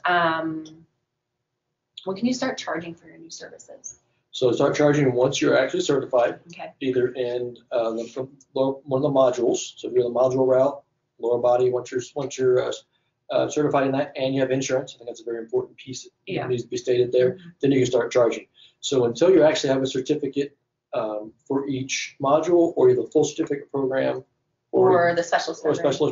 When can you start charging for your new services? So start charging once you're actually certified, Okay. either in one of the modules. So if you're the module route, lower body, once you're certified in that and you have insurance, I think that's a very important piece that needs to be stated there, then you can start charging. So until you actually have a certificate for each module, or either the full certificate program, or the specialist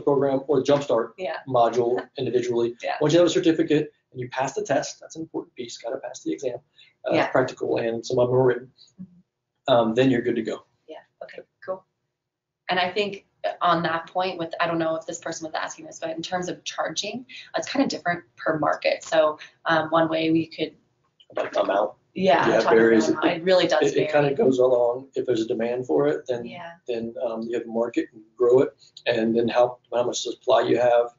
program, or the Jumpstart module individually. Once you have a certificate and you pass the test, that's an important piece, got to pass the exam, practical, and some of them are written, then you're good to go. Yeah, okay, cool. And I think on that point, I don't know if this person was asking this, but in terms of charging, it's kind of different per market. So one way we could amount. Yeah, varies. It really does vary. It kind of goes along. If there's a demand for it, then you have a market and grow it, and then how much supply you have.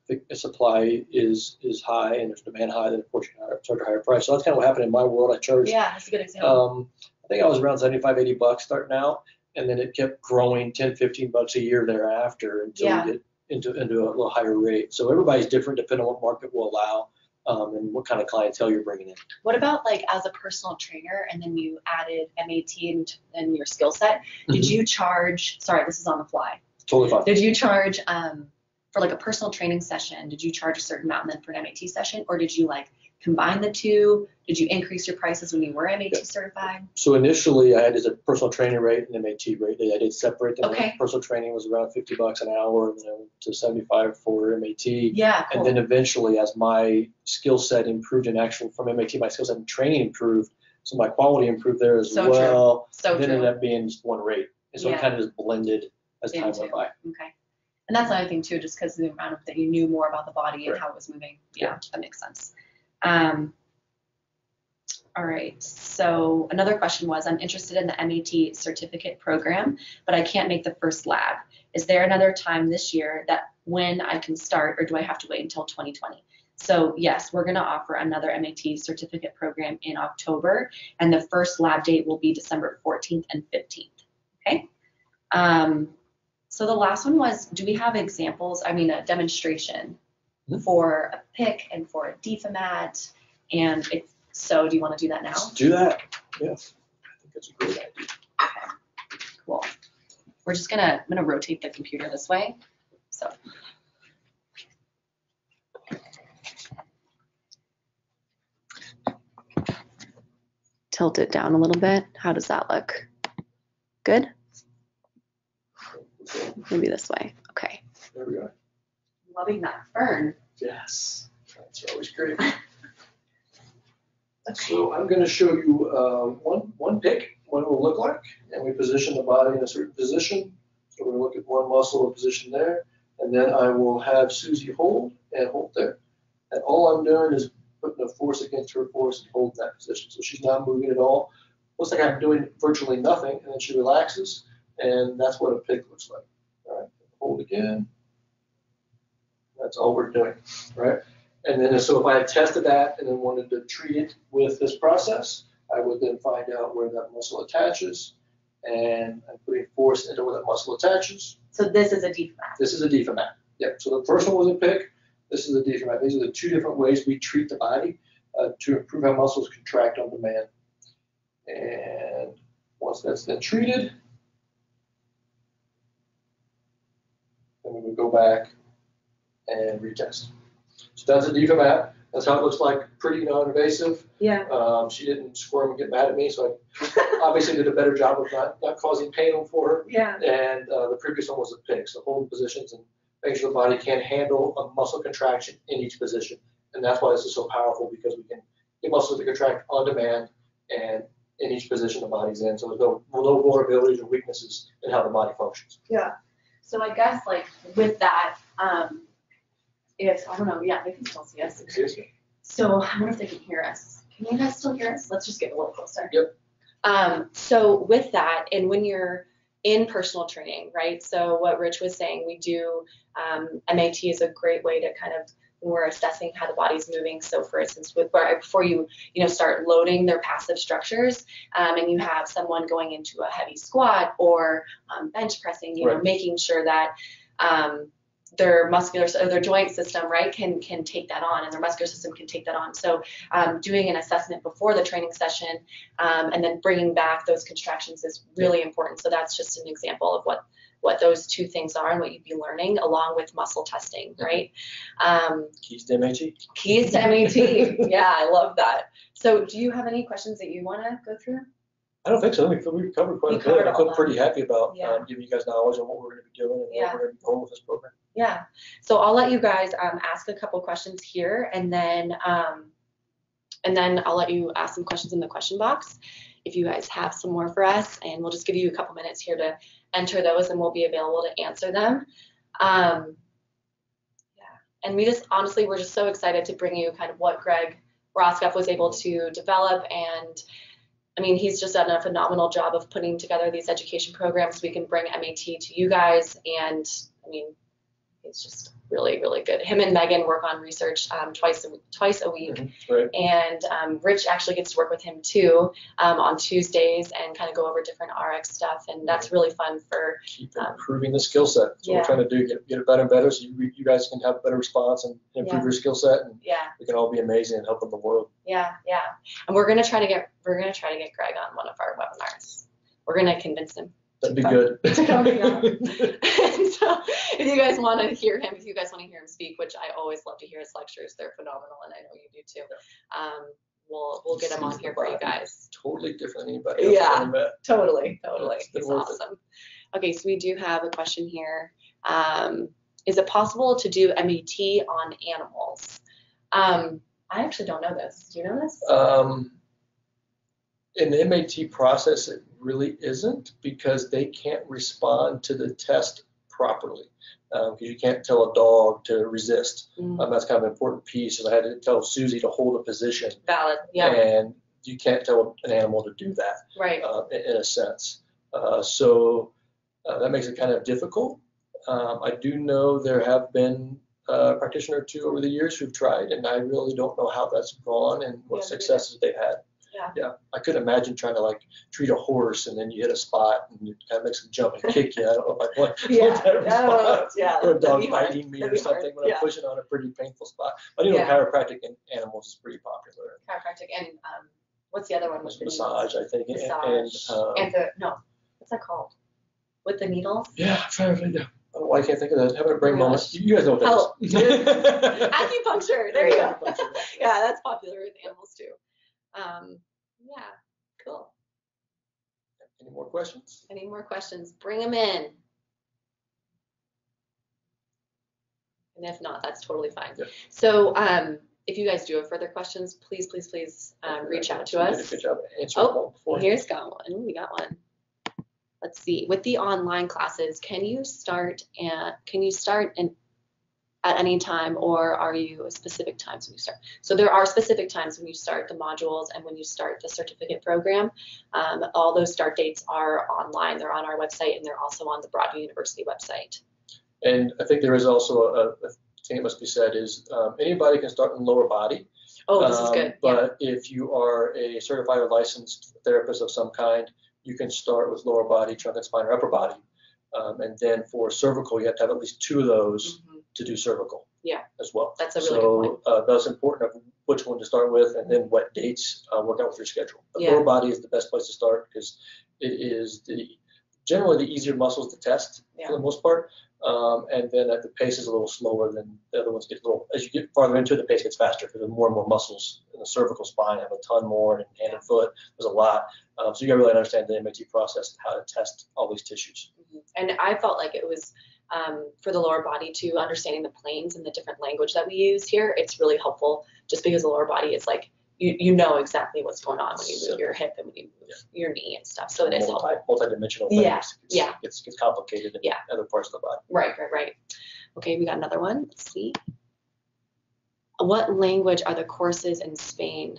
If the supply is high and there's demand high, then of course you charge a higher price. So that's kind of what happened in my world. I charged. Yeah, that's a good example. I think I was around $75-$80 starting out, and then it kept growing $10-$15 a year thereafter until we get into a little higher rate. So everybody's different depending on what market will allow. And what kind of clientele you're bringing in. What about like as a personal trainer, and then you added MAT and your skill set? Did you charge? Sorry, this is on the fly. Totally fine. Did you charge for like a personal training session? Did you charge a certain amount, and then for an MAT session, or did you like combine the two? Did you increase your prices when you were MAT certified? So initially, I had a personal training rate and MAT rate. I did separate them. Okay. Personal training was around $50 an hour, and then I went to $75 for MAT. Yeah, cool. And then eventually, as my skill set improved from MAT, my skill set and training improved, so my quality improved there as well. So then it ended up being just one rate. And so it kind of just blended as time went by. Okay. And that's another thing too, just because the amount that you knew more about the body and how it was moving. Yeah, that makes sense. All right, so another question was, I'm interested in the MAT certificate program, but I can't make the first lab. Is there another time this year that when I can start, or do I have to wait until 2020? So yes, we're gonna offer another MAT certificate program in October, and the first lab date will be December 14th and 15th, okay? So the last one was, do we have examples, a demonstration for a PIC and for a DFMAT, and so do you want to do that now? Let's do that. Yes, I think that's a great idea. Okay, cool. We're just I'm gonna rotate the computer this way. So. Tilt it down a little bit. How does that look? Good? Maybe this way. Okay. There we go. Loving that fern. Yes, that's always great. So I'm going to show you one PIC, what it will look like, and we position the body in a certain position. So we're going to look at one muscle or position there, and then I will have Susie hold there. And all I'm doing is putting a force against her force and holding that position. So she's not moving at all. Looks like I'm doing virtually nothing, and then she relaxes, and that's what a PIC looks like. All right, hold again. That's all we're doing, right? And then, so if I had tested that and then wanted to treat it with this process, I would then find out where that muscle attaches, and I'm putting force into where that muscle attaches. So this is a DFMAT. This is a DFMAT. Yep. So the first one was a PIC. This is a DFMAT. These are the two different ways we treat the body to improve how muscles contract on demand. And once that's been treated, then we would go back and retest. So that's a DFMAT. That's how it looks like, pretty non-invasive. Yeah. She didn't squirm and get mad at me, so I obviously did a better job of not causing pain for her. Yeah. And the previous one was a PIC, so holding positions and making sure the body can handle a muscle contraction in each position. And that's why this is so powerful, because we can get muscles to contract on demand and in each position the body's in. So there's no vulnerabilities or weaknesses in how the body functions. Yeah. So I guess like with that, if, I don't know, yeah, they can still see us. So I wonder if they can hear us. Can you guys still hear us? Let's just get a little closer. Yep. So with that, and when you're in personal training, right? So what Rich was saying, we do, MAT is a great way to kind of, when we're assessing how the body's moving. So for instance, before you start loading their passive structures, and you have someone going into a heavy squat or bench pressing, right. Making sure that, their muscular or their joint system, right, can take that on, and their muscular system can take that on. So doing an assessment before the training session and then bringing back those contractions is really important. So that's just an example of what those two things are and what you'd be learning along with muscle testing, right? Keys to MAT. Keys to MAT. Yeah, I love that. So do you have any questions that you want to go through? I don't think so. We've covered quite a bit. I feel pretty happy about giving you guys knowledge on what we're going to be doing and what we're going to be going with this program. Yeah. So I'll let you guys ask a couple questions here, and then I'll let you ask some questions in the question box if you guys have some more for us, and we'll just give you a couple minutes here to enter those, and we'll be available to answer them. And we just, honestly, we're just so excited to bring you kind of what Greg Roscoff was able to develop. And I mean, he's just done a phenomenal job of putting together these education programs so we can bring MAT to you guys. And I mean, it's just really, really good. Him and Megan work on research twice a week. Mm-hmm. Right. And Rich actually gets to work with him too on Tuesdays and kind of go over different RX stuff. And that's really fun for keep improving the skill set. So we're trying to do get it better and better, so you guys can have a better response and improve your skill set, and we can all be amazing and helping the world. Yeah. And we're gonna try to get Greg on one of our webinars. We're gonna convince him. That'd be good. To come on. And so if you guys want to hear him, speak, which I always love to hear his lectures, they're phenomenal, and I know you do too. We'll get him on here for you guys. Totally different than anybody else I've ever met. Totally. It's awesome. Okay, so we do have a question here. Is it possible to do MAT on animals? I actually don't know this. Do you know this? In the MAT process, it really isn't, because they can't respond to the test properly. Because you can't tell a dog to resist. That's kind of an important piece. And I had to tell Susie to hold a position. Valid, yeah. And you can't tell an animal to do that, right? In a sense. So that makes it kind of difficult. I do know there have been a practitioner or two over the years who've tried, and I really don't know how that's gone and what successes they've had. Yeah, I couldn't imagine trying to like treat a horse and then you hit a spot and it kind of makes them jump and kick you. I don't know if I want that response. Or a dog biting me or something when I'm pushing on a pretty painful spot. But chiropractic in animals is pretty popular. Chiropractic and what's the other one? Massage, I think. Massage. What's that called? With the needles? Yeah, I'm trying to think. I don't know why I can't think of that. Having a brain moment. You guys know what that is. Acupuncture. There you go. Yeah, that's popular with animals too. Yeah, cool. Any more questions? Bring them in. And if not, that's totally fine. Yep. So if you guys do have further questions, please reach out to us. Good job answering before. We got one. Let's see. With the online classes, can you start at any time, or are you specific times when you start? So there are specific times when you start the modules and when you start the certificate program. All those start dates are online. They're on our website, and they're also on the Broadview University website. And I think there is also a thing that must be said is anybody can start in lower body. Oh, this is good. But if you are a certified or licensed therapist of some kind, you can start with lower body, trunk and spine, or upper body. And then for cervical, you have to have at least 2 of those to do cervical as well. That's a really good point. That's important of which one to start with, and then what dates work out with your schedule. The lower body is the best place to start because it is generally the easier muscles to test for the most part. And then the pace is a little slower than the other ones. As you get farther into it, the pace gets faster because there's more and more muscles in the cervical spine. Have a ton more, and hand and foot. There's a lot. So you got to really understand the MAT process and how to test all these tissues. And I felt like it was for the lower body too, understanding the planes and the different language that we use here. It's really helpful just because the lower body is like you know exactly what's going on when you move your hip and when you move your knee and stuff. So it is multi-dimensional things. It gets complicated in other parts of the body. Right. Okay, we got another one. Let's see. What language are the courses in Spain?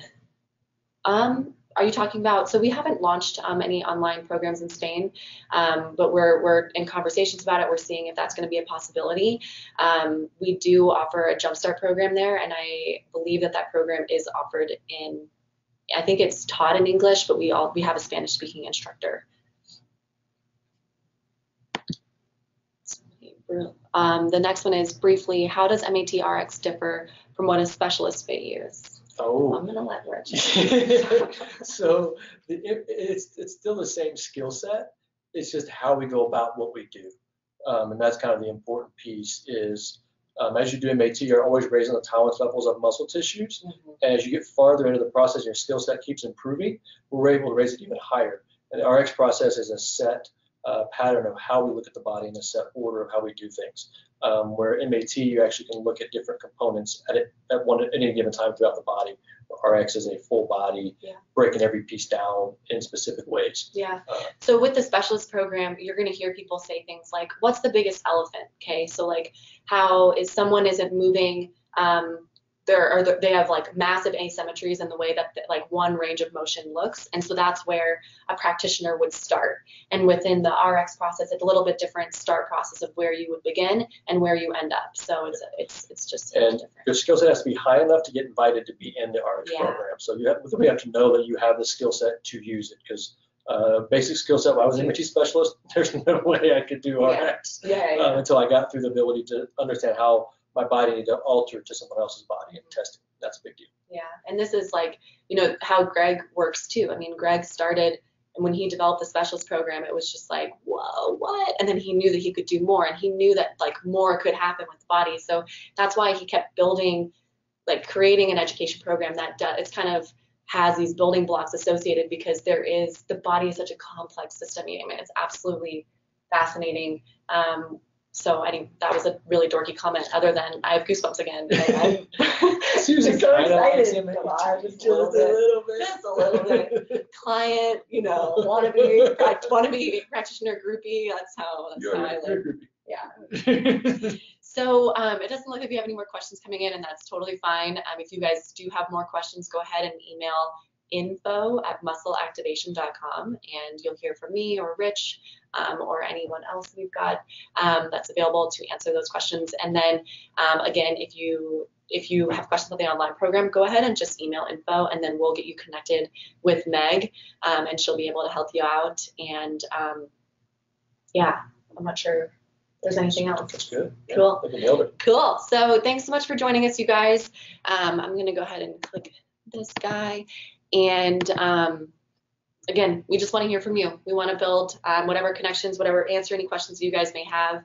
Are you talking about, so we haven't launched any online programs in Spain, but we're in conversations about it. We're seeing if that's going to be a possibility. We do offer a Jumpstart program there, and I believe that program is offered in, I think it's taught in English, but we have a Spanish speaking instructor. The next one is briefly, how does MAT RX differ from what a specialist may use? Oh, I'm gonna let Rich. So it's still the same skill set. It's just how we go about what we do, and that's kind of the important piece. Is as you do MAT, you're always raising the tolerance levels of muscle tissues, and as you get farther into the process, your skill set keeps improving. We're able to raise it even higher. And the RX process is a set pattern of how we look at the body and a set order of how we do things. Where in MAT, you actually can look at different components at any given time throughout the body. RX is a full body, breaking every piece down in specific ways. Yeah. So with the specialist program, you're going to hear people say things like, what's the biggest elephant? Okay. So like, how is someone isn't moving, they have like massive asymmetries in the way that like one range of motion looks. And so that's where a practitioner would start. And within the RX process, it's a little bit different start process of where you would begin and where you end up. So it's just different. Your skill set has to be high enough to get invited to be in the RX program. So we have to know that you have the skill set to use it, because basic skill set, when I was an MAT specialist, there's no way I could do RX until I got through the ability to understand how my body needed to alter to someone else's body and testing. That's a big deal. Yeah, and this is like, how Greg works too. I mean, Greg started, and when he developed the specialist program, it was just like, whoa, what? And then he knew that he could do more, and he knew that like more could happen with the body. So that's why he kept building, like creating an education program that it's kind of has these building blocks associated, because the body is such a complex system. I mean, it's absolutely fascinating. So I think that was a really dorky comment, other than I have goosebumps again. Susie so kind of excited. Just a little bit. Client, want to be practitioner groupie. That's how I live. Yeah. So it doesn't look like we have any more questions coming in, and that's totally fine. If you guys do have more questions, go ahead and email info@muscleactivation.com, and you'll hear from me or Rich or anyone else we've got that's available to answer those questions. And then again, if you have questions about the online program, go ahead and just email info, and then we'll get you connected with Meg, and she'll be able to help you out. And I'm not sure if there's anything else. That's good. Yeah, cool. I nailed it. Cool. So thanks so much for joining us, you guys. I'm going to go ahead and click this guy. And again, we just want to hear from you. We want to build whatever connections, answer any questions you guys may have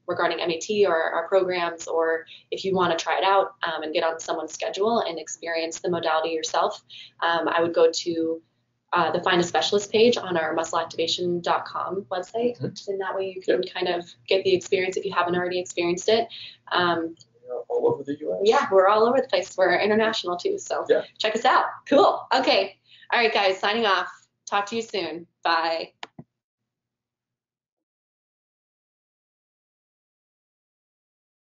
regarding MAT or our programs, or if you want to try it out and get on someone's schedule and experience the modality yourself. I would go to the Find a Specialist page on our muscleactivation.com website. And that way you can kind of get the experience if you haven't already experienced it. All over the U.S. Yeah, we're all over the place. We're international too, so check us out. Cool. Okay. All right, guys, signing off. Talk to you soon. Bye.